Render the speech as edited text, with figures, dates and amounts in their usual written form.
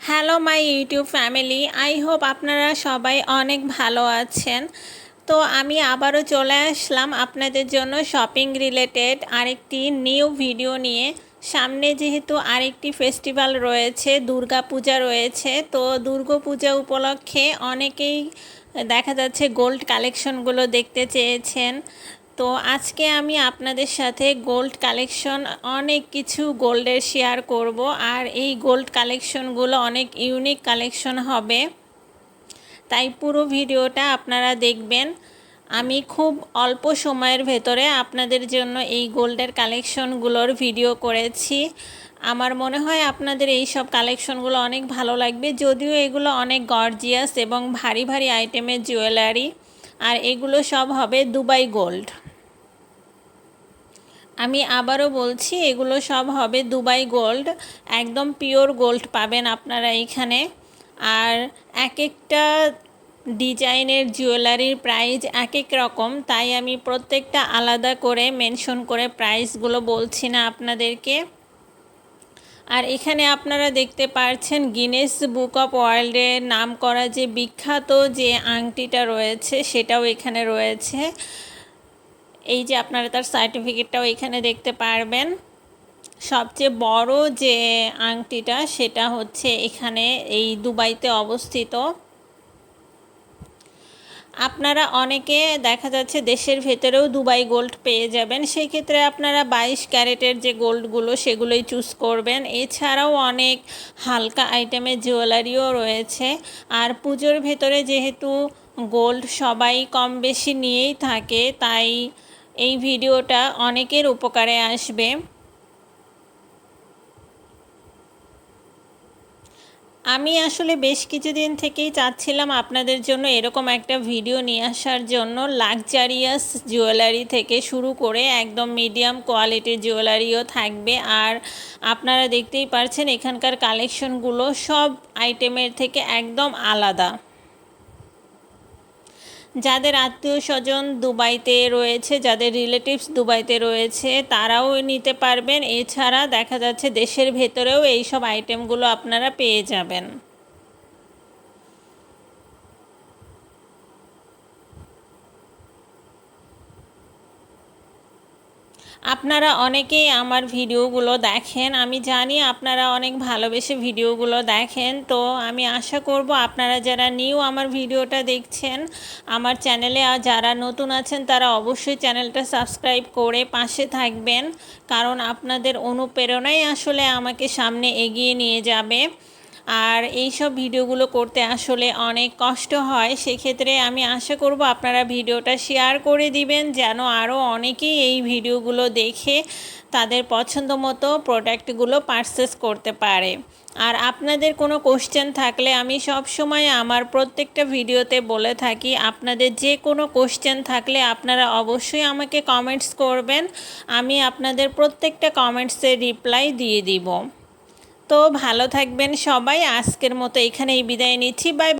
Hello my YouTube family, I hope আপনারা সবাই অনেক ভালো আছেন। তো আমি আবারও চলে আসলাম আপনাদের জন্য শপিং রিলেটেড আরেকটি নিউ ভিডিও নিয়ে। সামনে যেহেতু আরেকটি ফেস্টিভ্যাল রয়েছে, দুর্গা পূজা রয়েছে, তো দুর্গা পূজা উপলক্ষে অনেকেই দেখা যাচ্ছে গোল্ড কালেকশনগুলো দেখতে চেয়েছেন। তো আজকে আমি আপনাদের সাথে গোল্ড কালেকশন অনেক কিছু গোল্ডের শেয়ার করব, আর এই গোল্ড কালেকশনগুলো অনেক ইউনিক কালেকশন হবে, তাই পুরো ভিডিওটা আপনারা দেখবেন। আমি খুব অল্প সময়ের ভেতরে আপনাদের জন্য এই গোল্ডের কালেকশনগুলোর ভিডিও করেছি। আমার মনে হয় আপনাদের এই সব কালেকশনগুলো অনেক ভালো লাগবে, যদিও এগুলো অনেক গর্জিয়াস এবং ভারী ভারী আইটেমের জুয়েলারি, আর এগুলো সব হবে দুবাই গোল্ড। আমি আবারও বলছি, এগুলো সব হবে দুবাই গোল্ড, একদম পিওর গোল্ড পাবেন আপনারা এখানে। আর এক একটা ডিজাইনের জুয়েলারির প্রাইস এক এক রকম, তাই আমি প্রত্যেকটা আলাদা করে মেনশন করে প্রাইসগুলো বলছি না আপনাদেরকে। আর এখানে আপনারা দেখতে পাচ্ছেন গিনেস বুক অফ ওয়ার্ল্ডে নাম করা যে বিখ্যাত যে আংটিটা রয়েছে সেটাও এখানে রয়েছে। এই যে আপনারা তার সার্টিফিকেটটাও এখানে দেখতে পারবেন। সবচেয়ে বড় যে আংটিটা সেটা হচ্ছে এখানে এই দুবাইতে অবস্থিত। আপনারা অনেকে দেখা যাচ্ছে দেশের ভেতরেও দুবাই গোল্ড পেয়ে যাবেন, সেই ক্ষেত্রে আপনারা 22 ক্যারেটের যে গোল্ডগুলো সেগুলোই চুজ করবেন। এছাড়াও অনেক হালকা আইটেমের জুয়েলারিও রয়েছে। আর পুজোর ভেতরে যেহেতু গোল্ড সবাই কম বেশি নিয়েই থাকে, তাই এই ভিডিওটা অনেকের উপকারে আসবে। আমি আসলে বেশ কিছুদিন থেকেই চাচ্ছিলাম আপনাদের জন্য এরকম একটা ভিডিও নিয়ে আসার জন্য। লাক্সারিয়াস জুয়েলারি থেকে শুরু করে একদম মিডিয়াম কোয়ালিটির জুয়েলারিও থাকবে। আর আপনারা দেখতেই পারছেন এখানকার কালেকশনগুলো সব আইটেমের থেকে একদম আলাদা। যাদের আত্মীয় স্বজন দুবাইতে রয়েছে, যাদের রিলেটিভস দুবাইতে রয়েছে, তারাও নিতে পারবেন। এছাড়া দেখা যাচ্ছে দেশের ভেতরেও এই সব আইটেমগুলো আপনারা পেয়ে যাবেন। আপনারা অনেকেই আমার ভিডিওগুলো দেখেন, আমি জানি আপনারা অনেক ভালোবেসে ভিডিওগুলো দেখেন। তো আমি আশা করব আপনারা যারা নিউ আমার ভিডিওটা দেখছেন, আমার চ্যানেলে যারা নতুন আছেন তারা অবশ্যই চ্যানেলটা সাবস্ক্রাইব করে পাশে থাকবেন, কারণ আপনাদের অনুপ্রেরণাই আসলে আমাকে সামনে এগিয়ে নিয়ে যাবে। আর এই সব ভিডিওগুলো করতে আসলে অনেক কষ্ট হয়, সেক্ষেত্রে আমি আশা করব আপনারা ভিডিওটা শেয়ার করে দিবেন, যেন আরও অনেকেই এই ভিডিওগুলো দেখে তাদের পছন্দ মতো প্রোডাক্টগুলো পারচেস করতে পারে। আর আপনাদের কোনো কোশ্চেন থাকলে আমি সব সময় আমার প্রত্যেকটা ভিডিওতে বলে থাকি, আপনাদের যে কোনো কোশ্চেন থাকলে আপনারা অবশ্যই আমাকে কমেন্টস করবেন, আমি আপনাদের প্রত্যেকটা কমেন্টসের রিপ্লাই দিয়ে দিব। তো ভালো থাকবেন সবাই, আজকের মতো এখানেই বিদায় নিচ্ছি, বাই।